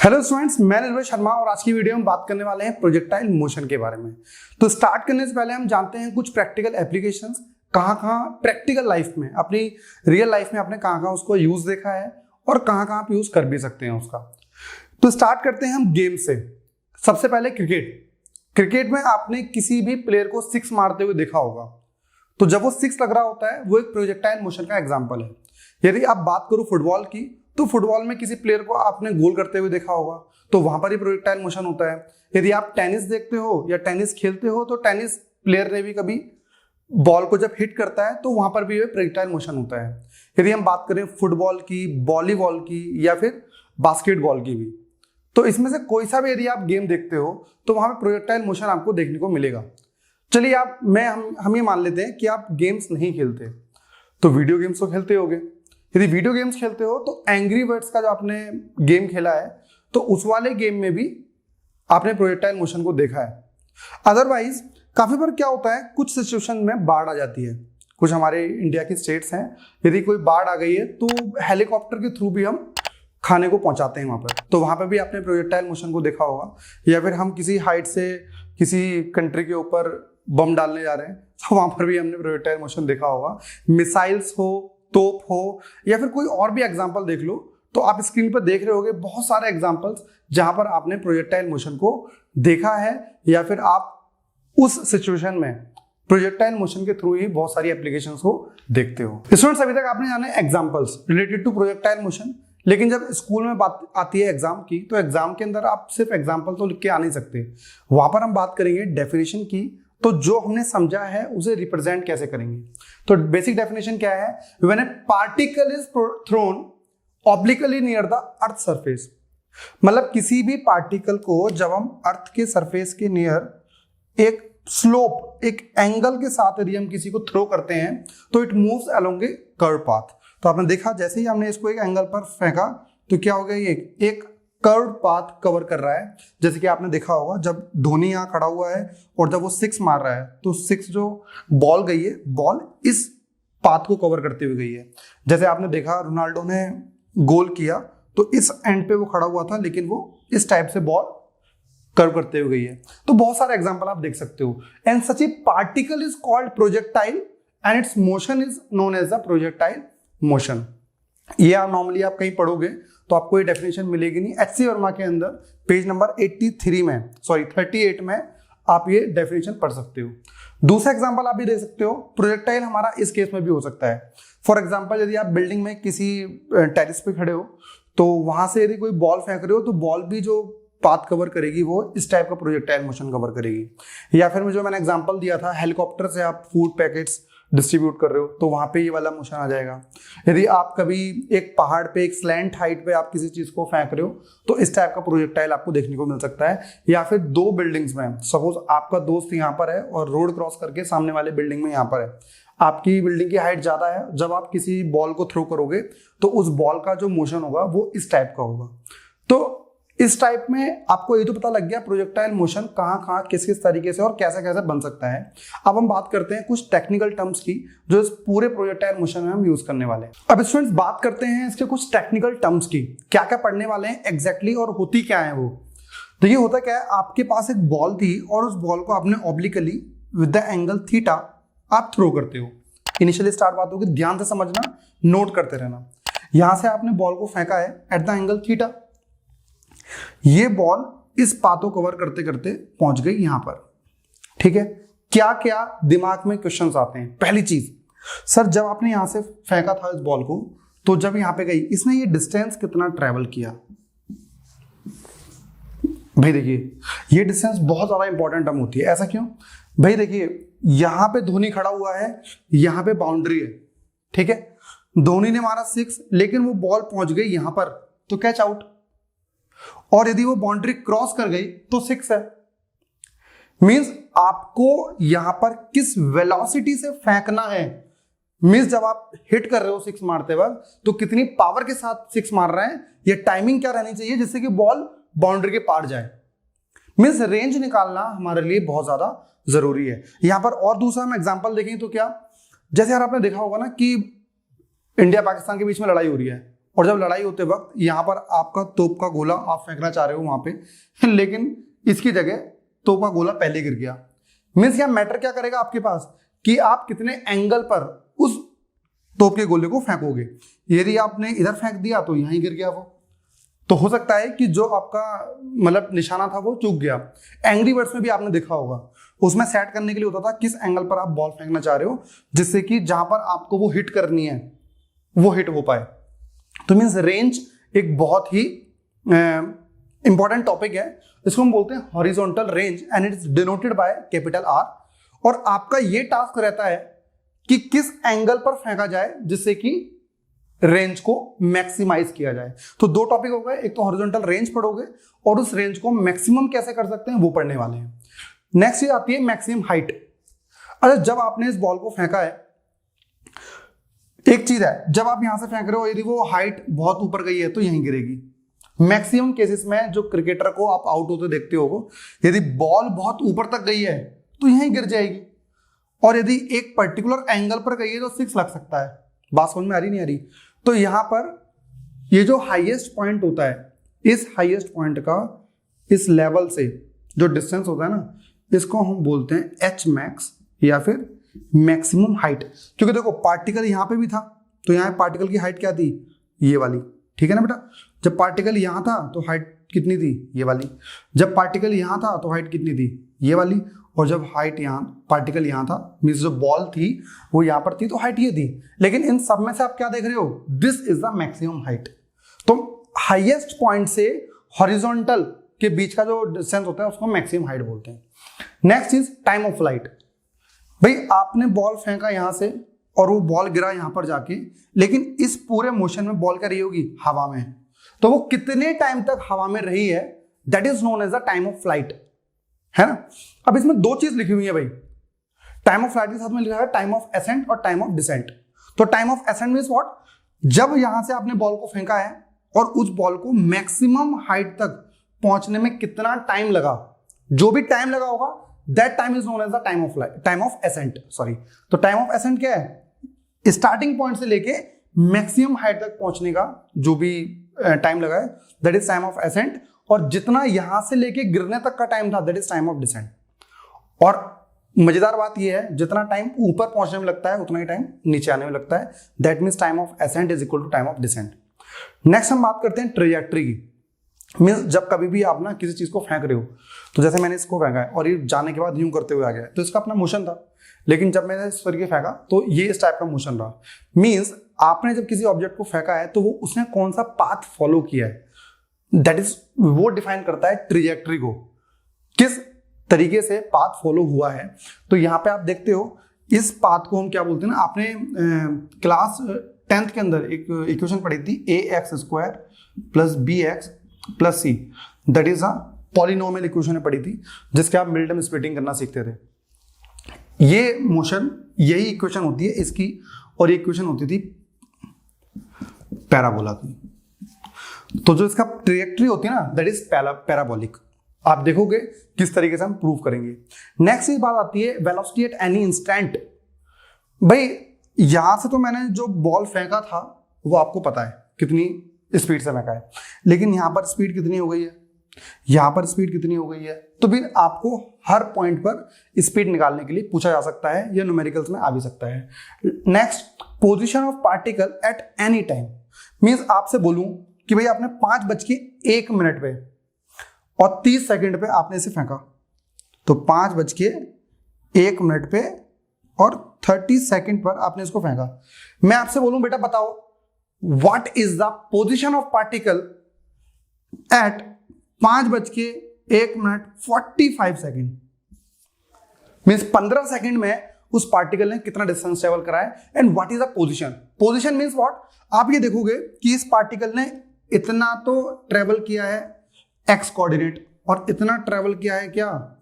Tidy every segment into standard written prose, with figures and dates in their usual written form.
Hello students, मैं निर्भय शर्मा और आज की वीडियो में बात करने वाले हैं प्रोजेक्टाइल मोशन के बारे में। तो स्टार्ट करने से पहले हम जानते हैं कुछ प्रैक्टिकल एप्लीकेशंस, कहाँ प्रैक्टिकल लाइफ में, अपनी रियल लाइफ में आपने कहाँ उसको यूज देखा है और कहाँ आप यूज कर भी सकते हैं उसका। तो स्टार्ट करते हैं हम गेम से। सबसे पहले क्रिकेट में आपने किसी भी प्लेयर को सिक्स मारते हुए देखा होगा, तो जब वो सिक्स लग रहा होता है वो एक प्रोजेक्टाइल मोशन का एग्जाम्पल है। यदि आप बात करो फुटबॉल की, तो फुटबॉल में किसी प्लेयर को आपने गोल करते हुए देखा होगा, तो वहां पर ही प्रोजेक्टाइल मोशन होता है। यदि आप टेनिस देखते हो या टेनिस खेलते हो, तो टेनिस प्लेयर ने भी कभी बॉल को जब हिट करता है तो वहां पर भी प्रोजेक्टाइल मोशन होता है। यदि हम बात करें फुटबॉल की, वॉलीबॉल की या फिर बास्केटबॉल की भी, तो इसमें से कोई सा भी यदि आप गेम देखते हो तो वहां पर प्रोजेक्टाइल मोशन आपको देखने को मिलेगा। चलिए हम ये मान लेते हैं कि आप गेम्स नहीं खेलते, तो वीडियो गेम्स तो खेलते होगे। यदि वीडियो गेम्स खेलते हो तो एंग्री बर्ड्स का जो आपने गेम खेला है, तो उस वाले गेम में भी आपने प्रोजेक्टाइल मोशन को देखा है। अदरवाइज काफी बार क्या होता है, कुछ सिचुएशन में बाढ़ आ जाती है। कुछ हमारे इंडिया की स्टेट्स हैं, यदि कोई बाढ़ आ गई है तो हेलीकॉप्टर के थ्रू भी हम खाने को पहुंचाते हैं वहां पर, तो वहां पर भी आपने प्रोजेक्टाइल मोशन को देखा होगा। या फिर हम किसी हाइट से किसी कंट्री के ऊपर बम डालने जा रहे हैं, तो वहां पर भी हमने प्रोजेक्टाइल मोशन देखा होगा। मिसाइल्स हो, तोप हो, या फिर कोई और भी एग्जांपल देख लो, तो आप स्क्रीन पर देख रहे होगे बहुत सारे एग्जांपल्स जहां पर आपने प्रोजेक्टाइल मोशन को देखा है, या फिर आप उस सिचुएशन में प्रोजेक्टाइल मोशन के थ्रू ही बहुत सारी एप्लीकेशंस को देखते हो। स्टूडेंट्स, अभी तक आपने जाने examples related to projectile motion, लेकिन जब स्कूल में बात आती है एग्जाम की, तो एग्जाम के अंदर आप सिर्फ एग्जाम्पल तो लिख के आ नहीं सकते। वहां पर हम बात करेंगे डेफिनेशन की, तो जो हमने समझा है उसे रिप्रेजेंट कैसे करेंगे। तो बेसिक डेफिनेशन क्या है? When A particle is throne obliquely near the earth surface, मतलब किसी भी पार्टिकल को जब हम अर्थ के सरफेस के नियर एक स्लोप, एक एंगल के साथ यदि हम किसी को थ्रो करते हैं, तो it moves along A curve path. तो आपने देखा जैसे ही हमने इसको एक एंगल पर फेंका, तो क्या हो गया, ये एक कर्व पाथ कवर कर रहा है। जैसे कि आपने देखा होगा जब धोनी यहाँ खड़ा हुआ है और जब वो सिक्स मार रहा है, तो सिक्स जो बॉल गई है, बॉल इस पाथ को कवर करते हुए गई है। जैसे आपने देखा रोनाल्डो ने गोल किया, तो इस एंड पे वो खड़ा हुआ था, लेकिन वो इस टाइप से बॉल कर्व करते हुए गई है। तो बहुत सारे एग्जाम्पल आप देख सकते हो। And such a particle is called projectile and its motion is known as the projectile motion. ये नॉर्मली आप कहीं पढ़ोगे तो आपको ये डेफिनेशन मिलेगी नहीं। एच.सी. वर्मा के अंदर पेज नंबर 38 में आप ये डेफिनेशन पढ़ सकते हो। दूसरा एग्जांपल आप भी देख सकते हो। प्रोजेक्टाइल हमारा इस केस में भी हो सकता है। फॉर एग्जांपल, यदि आप बिल्डिंग में किसी टेरेस पे खड़े हो, तो वहां से यदि कोई बॉल फेंक रहे हो, तो बॉल भी जो पाथ कवर करेगी वो इस टाइप का प्रोजेक्टाइल मोशन कवर करेगी। या फिर जो मैंने एग्जांपल दिया था, हेलीकॉप्टर से आप फूड पैकेट्स डिस्ट्रीब्यूट कर रहे हो, तो वहां पे ये वाला मोशन आ जाएगा। यदि आप कभी एक पहाड़ पे, एक स्लैंट हाइट पे आप किसी चीज को फेंक रहे हो, तो इस टाइप का प्रोजेक्टाइल आपको देखने को मिल सकता है। या फिर दो बिल्डिंग्स में, सपोज आपका दोस्त यहाँ पर है और रोड क्रॉस करके सामने वाले बिल्डिंग में यहाँ पर है, आपकी बिल्डिंग की हाइट ज्यादा है, जब आप किसी बॉल को थ्रो करोगे तो उस बॉल का जो मोशन होगा वो इस टाइप का होगा। तो इस टाइप में आपको ये तो पता लग गया प्रोजेक्टाइल मोशन कहाँ किस तरीके से और कैसे कैसे बन सकता है। अब हम बात करते हैं कुछ टेक्निकल टर्म्स की, जो इस पूरे प्रोजेक्टाइल मोशन में हम यूज करने वाले हैं। अब स्टूडेंट्स, बात करते हैं इसके कुछ टेक्निकल टर्म्स की, क्या क्या पढ़ने वाले हैं एग्जैक्टली और होती क्या है वो। तो ये होता क्या है, आपके पास एक बॉल थी और उस बॉल को आपने obliquely with the angle theta आप थ्रो करते हो। इनिशियली स्टार्ट बात होगी, ध्यान से समझना, नोट करते रहना। यहां से आपने बॉल को फेंका है एट द एंगल थीटा, ये बॉल इस पाथ को कवर करते करते पहुंच गई यहां पर। ठीक है, क्या क्या दिमाग में क्वेश्चंस आते हैं? पहली चीज, सर जब आपने यहां से फेंका था इस बॉल को, तो जब यहां पे गई, इसने ये डिस्टेंस कितना ट्रेवल किया? भाई देखिए, ये डिस्टेंस बहुत ज्यादा इंपॉर्टेंट टर्म होती है। ऐसा क्यों? भाई देखिए, यहां पे धोनी खड़ा हुआ है, यहां पे बाउंड्री है, ठीक है, धोनी ने मारा सिक्स, लेकिन वो बॉल पहुंच गई यहां पर, तो कैच आउट। और यदि वो बाउंड्री क्रॉस कर गई तो सिक्स है। मींस आपको यहां पर किस वेलोसिटी से फेंकना है, मींस जब आप हिट कर रहे हो सिक्स मारते वक्त, तो कितनी पावर के साथ सिक्स मार रहे हैं, ये टाइमिंग क्या रहनी चाहिए जिससे कि बॉल बाउंड्री के पार जाए। मींस रेंज निकालना हमारे लिए बहुत ज्यादा जरूरी है। यहां पर और दूसरा हम एग्जांपल देखें तो क्या, जैसे यार आपने देखा होगा ना कि इंडिया पाकिस्तान के बीच में लड़ाई हो रही है, और जब लड़ाई होते वक्त यहाँ पर आपका तोप का गोला आप फेंकना चाह रहे हो वहां पे, लेकिन इसकी जगह तोप का गोला पहले गिर गया। मीन्स यहाँ मैटर क्या करेगा आपके पास कि आप कितने एंगल पर उस तोप के गोले को फेंकोगे। यदि आपने इधर फेंक दिया तो यहीं गिर गया वो, तो हो सकता है कि जो आपका मतलब निशाना था वो चूक गया। एंग्री बर्ड्स में भी आपने देखा होगा, उसमें सेट करने के लिए होता था किस एंगल पर आप बॉल फेंकना चाह रहे हो जिससे कि जहां पर आपको वो हिट करनी है वो हिट हो पाए। तो मीन्स रेंज एक बहुत ही इंपॉर्टेंट टॉपिक है। इसको हम बोलते हैं horizontal range and it is denoted by capital R. और आपका ये टास्क रहता है कि किस एंगल पर फेंका जाए जिससे कि रेंज को मैक्सिमाइज किया जाए। तो दो टॉपिक हो गए, एक तो हॉरिजॉन्टल रेंज पढ़ोगे और उस रेंज को मैक्सिमम कैसे कर सकते हैं वो पढ़ने वाले हैं। नेक्स्ट चीज आती है मैक्सिमम हाइट। अच्छा, जब आपने इस बॉल को फेंका है, एक चीज है जब आप यहां से फेंक रहे हो, यदि वो हाइट बहुत ऊपर गई है तो यहीं गिरेगी। मैक्सिमम केसेस में जो क्रिकेटर को आप आउट होते देखते हो, यदि बॉल बहुत ऊपर तक गई है तो यहीं गिर जाएगी, और यदि एक पर्टिकुलर एंगल पर गई है तो 6 लग सकता है। बात समझ में आ रही नहीं आ रही? तो यहां पर ये जो हाईएस्ट पॉइंट होता है, इस हाईएस्ट पॉइंट का इस लेवल से जो डिस्टेंस होता है ना, इसको हम बोलते हैं एच मैक्स या फिर मैक्सिमम हाइट। क्योंकि देखो पार्टिकल यहां पे भी था तो यहां पार्टिकल की हाइट क्या थी, ये वाली, ठीक है ना बेटा। जब पार्टिकल यहां था तो हाइट कितनी थी, ये वाली। जब पार्टिकल यहां था तो हाइट कितनी थी, ये वाली। और जब हाइट यहां पार्टिकल यहां था, मींस जो बॉल थी वो यहां पर थी तो हाइट ये थी। लेकिन इन सब में से आप क्या देख रहे हो, this is the maximum height. तो हाईएस्ट पॉइंट से हॉरिजॉन्टल के बीच का जो डिस्टेंस होता है उसको मैक्सिमम हाइट बोलते हैं। Next is time of flight. भाई आपने बॉल फेंका यहां से और वो बॉल गिरा यहां पर जाके, लेकिन इस पूरे मोशन में बॉल क्या रही होगी, हवा में। तो वो कितने टाइम तक हवा में रही है, that is known as the time of flight, है ना। अब इसमें दो चीज लिखी हुई है भाई, टाइम ऑफ फ्लाइट के साथ में लिखा है टाइम ऑफ एसेंट और टाइम ऑफ डिसेंट। तो time of accent means what, जब यहां से आपने बॉल को फेंका है और उस बॉल को मैक्सिमम हाइट तक पहुंचने में कितना टाइम लगा, जो भी टाइम लगा होगा that time is known as the time of flight, time of ascent, sorry. तो टाइम ऑफ एसेंट क्या है, स्टार्टिंग पॉइंट से लेके मैक्सिमम हाइट तक पहुंचने का जो भी टाइम लगा है that is time of accent. और जितना यहां से लेके गिरने तक का टाइम था that is time of descent. और मजेदार बात यह है, जितना टाइम ऊपर पहुंचने में लगता है उतना ही टाइम नीचे आने में लगता है। That means time of ascent is equal to time of descent. Next हम बात करते हैं ट्रेजेक्ट्री की। मीन्स जब कभी भी आप ना किसी चीज को फेंक रहे हो, तो जैसे मैंने इसको फेंका है और ये जाने के बाद यूं करते हुए आ गया, तो इसका अपना मोशन था। लेकिन जब मैंने इस तरीके फेंका तो ये इस टाइप का मोशन रहा। मीन्स आपने जब किसी ऑब्जेक्ट को फेंका है तो वो उसने कौन सा पाथ फॉलो किया है, दैट इज वो डिफाइन करता है ट्रेजेक्ट्री को, किस तरीके से पाथ फॉलो हुआ है। तो यहां पे आप देखते हो इस पाथ को हम क्या बोलते हैं ना, आपने क्लास 10th के अंदर एक इक्वेशन पढ़ी थी, ax² + bx + c, that is a polynomial equation पढ़ी थी जिसके आप मिडटर्म स्प्लिटिंग करना सीखते थे। ये मोशन, यही इक्वेशन होती है इसकी, और ये इक्वेशन होती थी पैराबोला की। तो जो इसका ट्रेजेक्ट्री होती है ना दैट इज पैराबोलिक। आप देखोगे किस तरीके से हम प्रूव करेंगे। नेक्स्ट इस बात आती है वेलोसिटी एट एनी इंस्टेंट। भाई यहां से तो मैंने जो बॉल फेंका था वो आपको पता है कितनी स्पीड से फेंका है, लेकिन यहां पर स्पीड कितनी हो गई है, यहां पर स्पीड कितनी हो गई है। तो फिर आपको हर पॉइंट पर स्पीड निकालने के लिए पूछा जा सकता है, या न्यूमेरिकल्स में आ भी सकता है। Next, position of particle at any time. Means आपसे बोलूं कि भाई आपने 5:01 पे और 30 सेकंड पे आपने इसे फेंका, तो 5:01 पे और 30 सेकंड पर आपने इसको फेंका। मैं आपसे बोलूं बेटा बताओ what is the position of particle at 5:01 second. Means 15 second में उस पार्टिकल ने कितना डिस्टेंस ट्रेवल करा है, and what is the position. Position means what, आप ये देखोगे कि इस पार्टिकल ने इतना तो ट्रेवल किया है एक्स कोऑर्डिनेट और इतना ट्रेवल किया है क्या,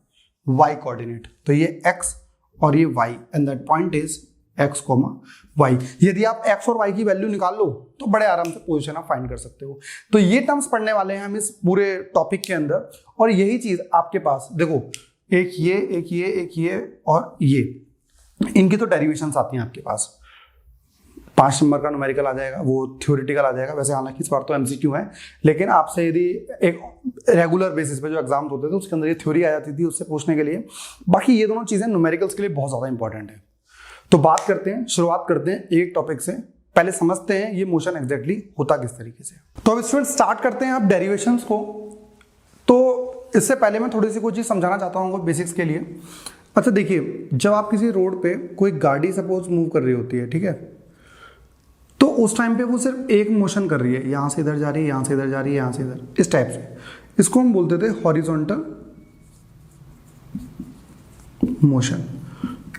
वाई कोऑर्डिनेट। तो ये एक्स और ये y, and that point is x, y. यदि आप एक्स और वाई की वैल्यू निकाल लो तो बड़े आराम से पोजीशन आप फाइंड कर सकते हो। तो ये टर्म्स पढ़ने वाले हैं हम इस पूरे टॉपिक के अंदर। और यही चीज आपके पास देखो, एक ये और ये, इनकी तो डेरिवेशंस आती हैं आपके पास। 5 नंबर का न्यूमेरिकल आ जाएगा, वो थ्योरेटिकल आ जाएगा। वैसे हालांकि इस बार तो एमसीक्यू है, लेकिन आपसे यदि एक रेगुलर बेसिस पे जो एग्जाम होते थे उसके अंदर ये थ्योरी आ जाती थी उससे पूछने के लिए। बाकी ये दोनों चीजें न्यूमेरिकल्स के लिए बहुत ज्यादा इंपॉर्टेंट है। तो बात करते हैं, शुरुआत करते हैं एक टॉपिक से। पहले समझते हैं ये मोशन एग्जैक्टली होता किस तरीके से। तो अब स्टूडेंट स्टार्ट करते हैं आप डेरिवेशंस को। तो इससे पहले मैं थोड़ी सी कुछ चीज समझाना चाहता हूँ बेसिक्स के लिए। अच्छा देखिए, जब आप किसी रोड पे कोई गाड़ी सपोज मूव कर रही होती है, ठीक है, तो उस टाइम पे वो सिर्फ एक मोशन कर रही है, यहां से इधर जा रही है, यहां से इधर जा रही है, यहां से इधर, इस टाइप से। इसको हम बोलते थे हॉरिजॉन्टल मोशन।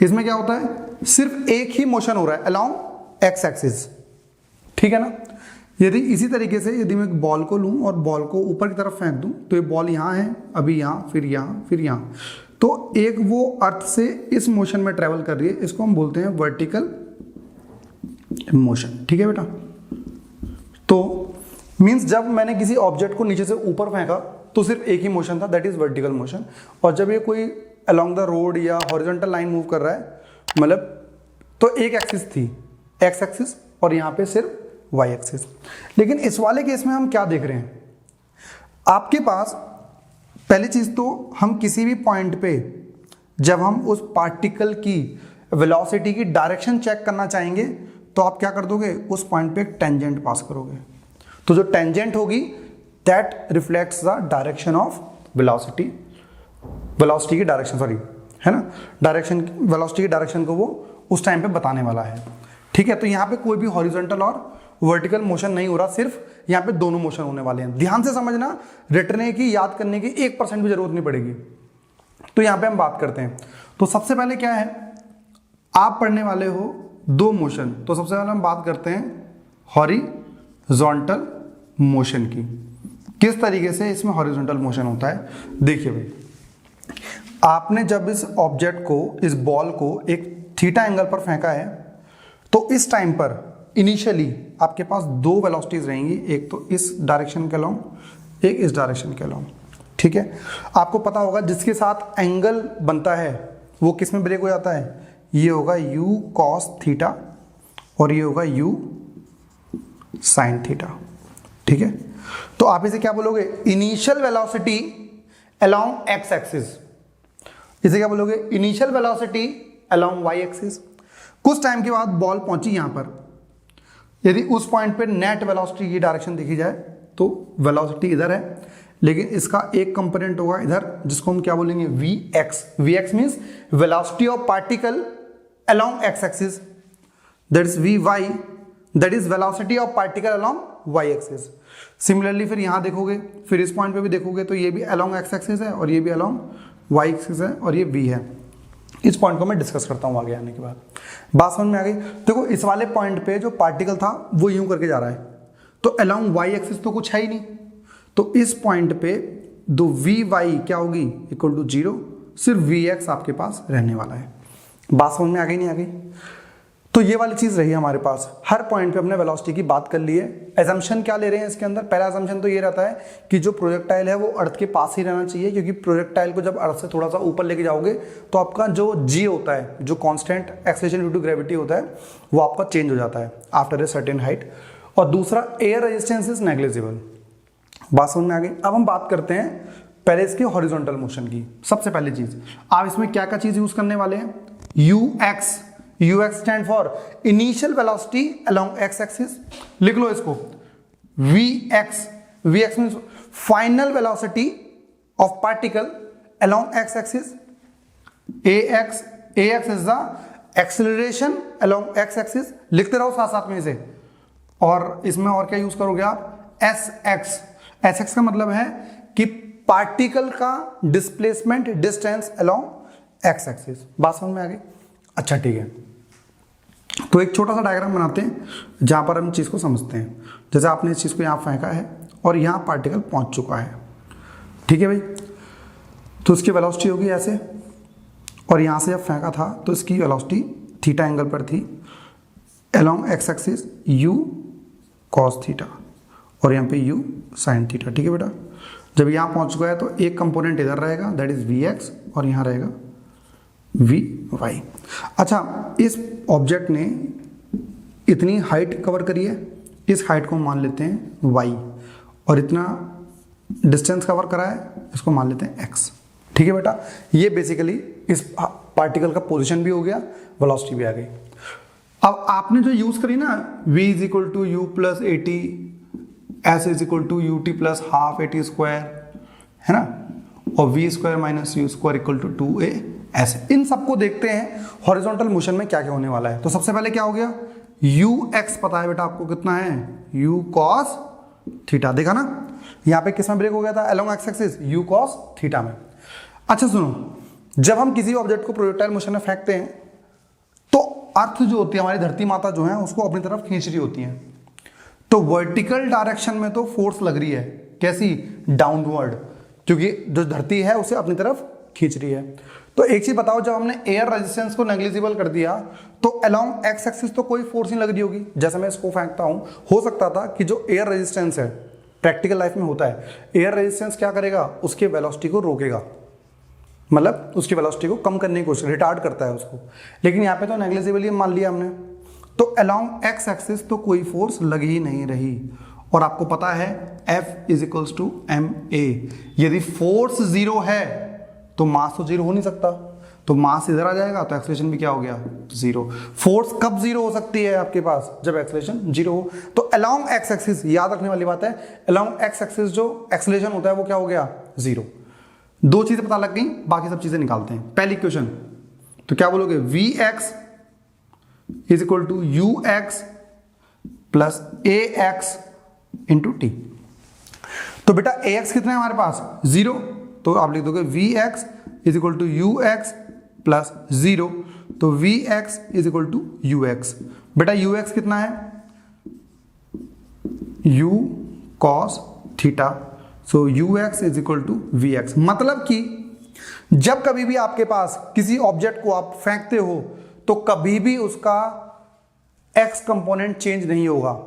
इसमें क्या होता है, सिर्फ एक ही मोशन हो रहा है अलोंग एक्स एक्सिस, ठीक है ना। यदि इसी तरीके से यदि मैं एक बॉल को लूं और बॉल को ऊपर की तरफ फेंक दूं, तो ये बॉल यहां है, अभी यहां, फिर यहां, फिर यहां, तो एक वो अर्थ से इस मोशन में ट्रेवल कर रही है, इसको हम बोलते हैं वर्टिकल मोशन, ठीक है बेटा। तो मींस जब मैंने किसी ऑब्जेक्ट को नीचे से ऊपर फेंका तो सिर्फ एक ही मोशन था, दैट इज वर्टिकल मोशन। और जब ये कोई अलोंग द रोड या हॉरिजॉन्टल लाइन मूव कर रहा है, मतलब तो एक एक्सिस थी, एक्स एक्सिस, और यहां पे सिर्फ वाई एक्सिस। लेकिन इस वाले केस में हम क्या देख रहे हैं, आपके पास पहली चीज तो हम किसी भी पॉइंट पे जब हम उस पार्टिकल की वेलोसिटी की डायरेक्शन चेक करना चाहेंगे तो आप क्या कर दोगे, उस पॉइंट पे एक टेंजेंट पास करोगे। तो जो टेंजेंट होगी that reflects the direction of velocity, velocity की डायरेक्शन, सॉरी, है ना, डायरेक्शन, वेलोसिटी की डायरेक्शन को वो उस टाइम पे बताने वाला है, ठीक है। तो यहाँ पे कोई भी हॉरिजॉन्टल और वर्टिकल मोशन नहीं हो रहा, सिर्फ यहाँ पे दोनों मोशन होने वाले हैं। ध्यान से समझना, रटने की, याद करने की 1% भी जरूरत नहीं पड़ेगी। तो यहाँ पे हम बात करते हैं। तो सबसे पहले क्या है, आप पढ़ने वाले हो दो मोशन। तो सबसे पहले हम बात करते हैं हॉरिजॉन्टल मोशन की, किस तरीके से इसमें हॉरिजॉन्टल मोशन होता है। देखिए भाई, आपने जब इस ऑब्जेक्ट को, इस बॉल को एक थीटा एंगल पर फेंका है, तो इस टाइम पर इनिशियली आपके पास दो वेलोसिटीज रहेंगी, एक तो इस डायरेक्शन के अलोंग, एक इस डायरेक्शन के अलोंग, ठीक है। आपको पता होगा जिसके साथ एंगल बनता है वो किस में ब्रेक हो जाता है, ये होगा u cos थीटा और ये होगा u sin थीटा, ठीक है। तो आप इसे क्या बोलोगे, initial velocity along x axis. इसे क्या बोलोगे, initial velocity along y axis. कुछ टाइम के बाद बॉल पहुंची यहां पर, यदि उस पॉइंट पे नेट वेलोसिटी की डायरेक्शन देखी जाए तो वेलोसिटी इधर है, लेकिन इसका एक कंपोनेंट होगा इधर जिसको हम क्या बोलेंगे, vx। vx means velocity of particle along x axis, that is vy, that is velocity of particle along y axis. Similarly फिर यहां देखोगे, फिर इस पॉइंट पे भी देखोगे तो ये भी अलोंग x एक्सिस है और ये भी अलोंग y एक्सिस है और ये v है। इस पॉइंट को मैं डिस्कस करता हूं आगे आने के बाद। बात समझ में आ गई। देखो इस वाले पॉइंट पे जो पार्टिकल था वो यूं करके जा रहा है, तो अलोंग y एक्सिस तो कुछ है ही नहीं, तो इस पॉइंट पे दो vy क्या होगी, इक्वल टू 0, सिर्फ vx आपके पास रहने वाला है। बात समझ में आ गई, नहीं आ गई। तो ये वाली चीज रही हमारे पास, हर पॉइंट पे हमने वेलोसिटी की बात कर ली है। एजम्पशन क्या ले रहे हैं इसके अंदर, पहला एजम्पशन तो ये रहता है कि जो प्रोजेक्टाइल है वो अर्थ के पास ही रहना चाहिए, क्योंकि प्रोजेक्टाइल को जब अर्थ से थोड़ा सा ऊपर लेके जाओगे तो आपका जो g होता है, जो constant acceleration due to gravity होता है, वो आपका चेंज हो जाता है आफ्टर ए सर्टेन हाइट। और दूसरा, एयर रेजिस्टेंस इज नेग्लिजिबल। बात समझ में आ गई। अब हम बात करते हैं पहले इसके हॉरिजॉन्टल मोशन की। सबसे पहली चीज, आप इसमें क्या क्या चीज यूज करने वाले हैं, ux। ux stand for initial velocity along x axis, लिख लो इसको vx। vx means final velocity of particle along x axis. ax is the acceleration along x axis, लिखते रहो साथ साथ में इसे। और इसमें और क्या यूज करोगे आप, sx। sx का मतलब है कि पार्टिकल का displacement distance along x axis. बात समझ में आ गई। अच्छा ठीक है, तो एक छोटा सा डायग्राम बनाते हैं जहां पर हम चीज को समझते हैं। जैसे आपने इस चीज को यहां फेंका है और यहां पार्टिकल पहुंच चुका है, ठीक है भाई। तो इसकी वेलोसिटी होगी ऐसे, और यहां से जब फेंका था तो इसकी वेलोसिटी थीटा एंगल पर थी along x axis, u cos theta और यहाँ पे u sin थीटा, ठीक है बेटा। जब यहाँ पहुंच गया तो एक कंपोनेंट इधर रहेगा, दैट इज vx, और यहाँ रहेगा vy। अच्छा, इस ऑब्जेक्ट ने इतनी हाइट कवर करिए, इस हाइट को मान लेते हैं y, और इतना डिस्टेंस कवर करा है, इसको मान लेते हैं x। ठीक है बेटा, ये बेसिकली इस पार्टिकल का पोजीशन भी हो गया, वेलोसिटी भी आ गई। अब आपने जो यूज करी ना v is equal to u plus a t, s is equal to u t plus half a t square, है ना, और v square minus u square equal to 2a ऐसे, इन सबको देखते हैं हॉरिजॉन्टल मोशन में क्या क्या होने वाला है। तो सबसे पहले क्या हो गया, यू एक्स पता है बेटा आपको कितना है, यू कॉस थीटा, देखा ना यहाँ पे किसमें ब्रेक हो गया था, along x axis, you cos theta में। अच्छा सुनो, जब हम किसी ऑब्जेक्ट को प्रोजेक्टाइल मोशन में फेंकते हैं तो अर्थ जो होती है हमारी धरती माता जो है उसको अपनी तरफ खींच रही होती है, तो वर्टिकल डायरेक्शन में तो फोर्स लग रही है, कैसी, डाउनवर्ड, क्योंकि जो धरती है उसे अपनी तरफ खींच रही है। तो एक चीज बताओ, जब हमने एयर रेजिस्टेंस को नेग्लिजिबल कर दिया तो अलोंग एक्स एक्सिस तो कोई फोर्स नहीं लग रही होगी। जैसे मैं इसको फेंकता हूं, हो सकता था कि जो एयर रेजिस्टेंस है, प्रैक्टिकल लाइफ में होता है, एयर रेजिस्टेंस क्या करेगा, उसके वेलोसिटी को रोकेगा, मतलब उसकी वेलोसिटी को कम करने की कोशिश, रिटार्ड करता है उसको। लेकिन यहाँ पे तो नेग्लिजिबली मान लिया हमने, तो अलोंग एक्स एक्सिस तो कोई फोर्स लग ही नहीं रही। और आपको पता है F is equals to ma, यदि फोर्स जीरो है तो मास तो जीरो हो नहीं सकता, तो मास इधर आ जाएगा तो एक्सेलरेशन भी क्या हो गया, जीरो। फोर्स कब जीरो हो सकती है आपके पास, जब एक्सेलरेशन जीरो हो। तो अलोंग एक्स एक्सिस, याद रखने वाली बात है, अलोंग एक्स एक्सिस जो एक्सेलरेशन होता है वो क्या हो गया, जीरो। दो चीजें पता लग गई, बाकी सब चीजें निकालते हैं। पहली इक्वेशन तो क्या बोलोगे, v x is equal to u x plus a x into t. तो बेटा ए एक्स कितना है हमारे पास, जीरो, तो आप लिख दोगे v x is equal to u x plus zero, तो v x is equal to u x. बेटा यू एक्स कितना है, u cos theta, so u x is equal to v x. मतलब कि जब कभी भी आपके पास किसी ऑब्जेक्ट को आप फेंकते हो तो कभी भी उसका एक्स कंपोनेंट चेंज नहीं होगा,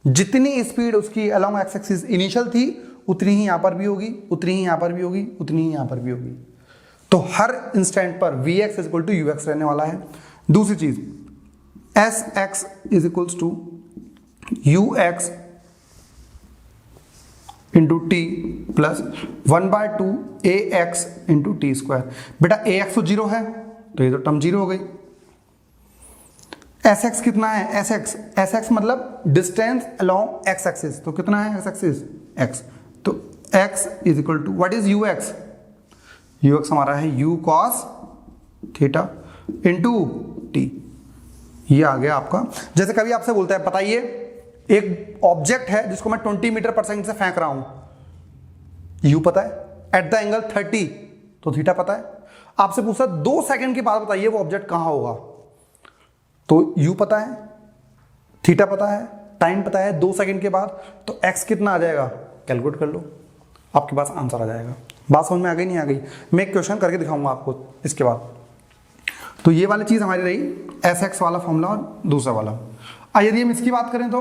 जितनी स्पीड उसकी अलोंग एक्स एक्सिस इनिशियल थी उतनी ही यहां पर भी होगी, उतनी ही यहां पर भी होगी, उतनी ही यहां पर भी होगी। तो हर इंस्टेंट पर v x is equal to u x रहने वाला है। दूसरी चीज, s x is equals to u x into t प्लस 1/2 a x into t square. बेटा ए एक्स तो जीरो है तो ये तो टर्म जीरो हो गई। एस एक्स कितना है, एस एक्स मतलब डिस्टेंस अलोंग एक्स एक्सिस, तो कितना है एक्स एक्सिस, एक्स, तो x is equal to what is u x, u x हमारा है u cos theta into t. ये आ गया आपका। जैसे कभी आपसे बोलता है बताइए एक ऑब्जेक्ट है जिसको मैं 20 मीटर पर सेकंड से फेंक रहा हूं, यू पता है, एट द एंगल 30 तो थीटा पता है। आपसे पूछता 2 सेकंड के बाद बताइए वो ऑब्जेक्ट कहां होगा, तो यू पता है, थीटा पता है, टाइम पता है 2 सेकंड के बाद, तो एक्स कितना आ जाएगा, कैलकुलेट कर लो, आपके पास आंसर आ जाएगा। बात समझ में आ गई नहीं आ गई, मैं एक क्वेश्चन करके दिखाऊंगा आपको इसके बाद। तो ये वाली चीज हमारी रही एस एक्स वाला फॉर्मूला और दूसरा वाला। यदि हम इसकी बात करें तो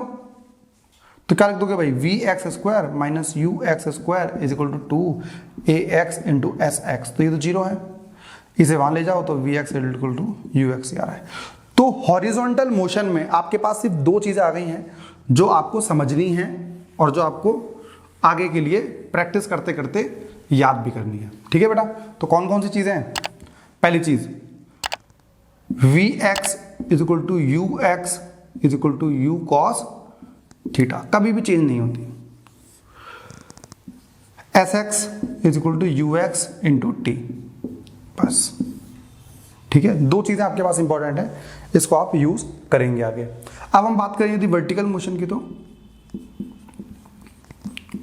क्या लिख दोगे भाई, v x square minus u x square is equal to 2 a x into s x, तो ये तो जीरो है, इसे वहां ले जाओ तो v x equal to u x आ रहा है। तो हॉरिजॉन्टल मोशन में आपके पास सिर्फ 2 चीजें आ गई हैं जो आपको समझनी है और जो आपको आगे के लिए प्रैक्टिस करते करते याद भी करनी है। ठीक है बेटा, तो कौन कौन सी चीजें हैं, पहली चीज v x is equal to u x is equal to u cos theta, कभी भी चेंज नहीं होती। S x is equal to u x into t, बस। ठीक है, 2 चीजें आपके पास इंपॉर्टेंट है, इसको आप यूज करेंगे आगे। अब हम बात करें यदि वर्टिकल मोशन की, तो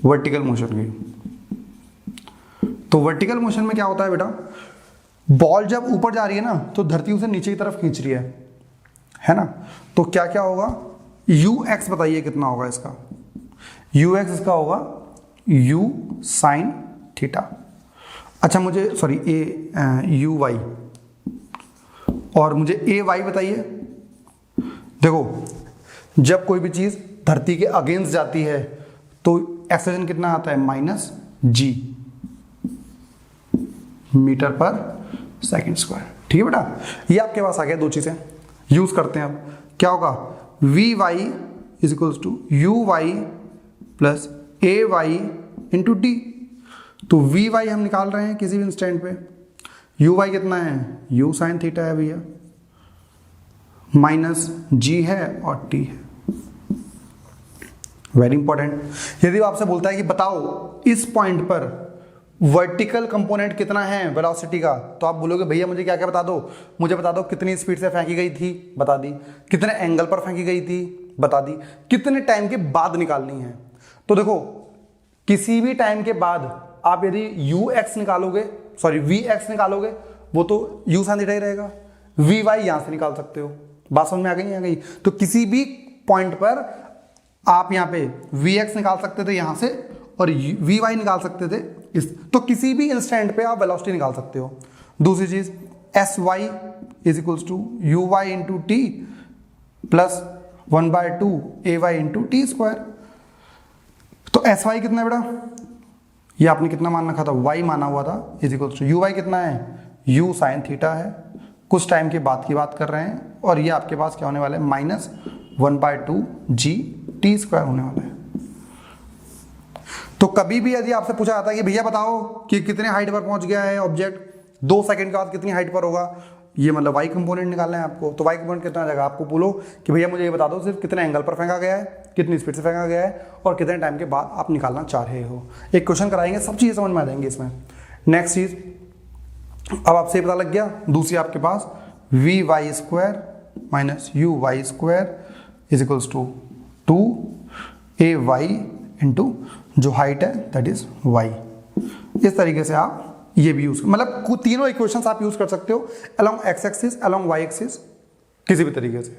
वर्टिकल मोशन की, तो वर्टिकल मोशन में क्या होता है बेटा, बॉल जब ऊपर जा रही है ना तो धरती उसे नीचे की तरफ खींच रही है ना, तो क्या क्या होगा, यू एक्स बताइए कितना होगा इसका, यू एक्स इसका होगा यू साइन थीटा। अच्छा मुझे सॉरी ए यू वाई, और मुझे ए वाई बताइए। देखो जब कोई भी चीज धरती के अगेंस्ट जाती है तो एक्सेलरेशन कितना आता है, माइनस जी मीटर पर सेकंड स्क्वायर। ठीक है बेटा, ये आपके पास आ गया, 2 चीजें यूज करते हैं। अब क्या होगा, v y is equals to u y plus a y into t. तो वी वाई हम निकाल रहे हैं किसी भी इंस्टेंट पे, यू वाई कितना है, यू साइन थीटा है भैया, माइनस जी है और टी है। Very important. यदि वो आपसे बोलता है कि बताओ इस पॉइंट पर वर्टिकल कंपोनेंट कितना है वेलोसिटी का, तो आप बोलोगे भैया मुझे क्या क्या बता दो, मुझे बता दो कितनी स्पीड से फेंकी गई थी, बता दी, कितने एंगल पर फेंकी गई थी, बता दी, कितने टाइम के बाद निकालनी है। तो देखो किसी भी टाइम के बाद आप यदि यू एक्स निकालोगे, सॉरी वी एक्स निकालोगे, वो तो यू साइन थीटा ही रहेगा, वी वाई यहां से निकाल सकते हो। बात समझ में आ गई? आ गई। तो किसी भी पॉइंट पर आप यहाँ पे वी एक्स निकाल सकते थे यहां से, और वी वाई निकाल सकते थे इस, तो किसी भी इंस्टेंट पे आप वेलोसिटी निकाल सकते हो। दूसरी चीज s y is equals to u y into t प्लस 1/2 a y into t square. तो एस वाई कितना है बेटा, ये आपने कितना मान रखा था, वाई माना हुआ था, is equals to u y कितना है, यू साइन थीटा है, कुछ टाइम के बाद की बात कर रहे हैं, और ये आपके पास क्या होने वाला है, माइनस 1/2 जी टी स्क्वायर होने वाला है। तो कभी भी यदि आपसे पूछा जाता है कि भैया बताओ कि कितने हाइट पर पहुंच गया है ऑब्जेक्ट, 2 सेकंड के बाद कितनी हाइट पर होगा, ये मतलब वाई कंपोनेंट निकालना है आपको। तो वाई कंपोनेंट कितना आ जाएगा, आपको बोलो कि भैया मुझे ये बता दो सिर्फ कितने एंगल पर फेंका गया है, कितनी स्पीड से फेंका गया है, और कितने टाइम के बाद आप निकालना चाह रहे हो। एक क्वेश्चन कराएंगे, सब चीज़ें समझ में आ जाएंगी इसमें। नेक्स्ट चीज, अब आपसे पता लग गया, दूसरी आपके पास v y square minus u y square is equals to 2 a y into जो हाइट है दैट इज वाई। इस तरीके से आप ये भी यूज, मतलब तीनों इक्वेशंस आप यूज कर सकते हो along x axis, along y axis, किसी भी तरीके से।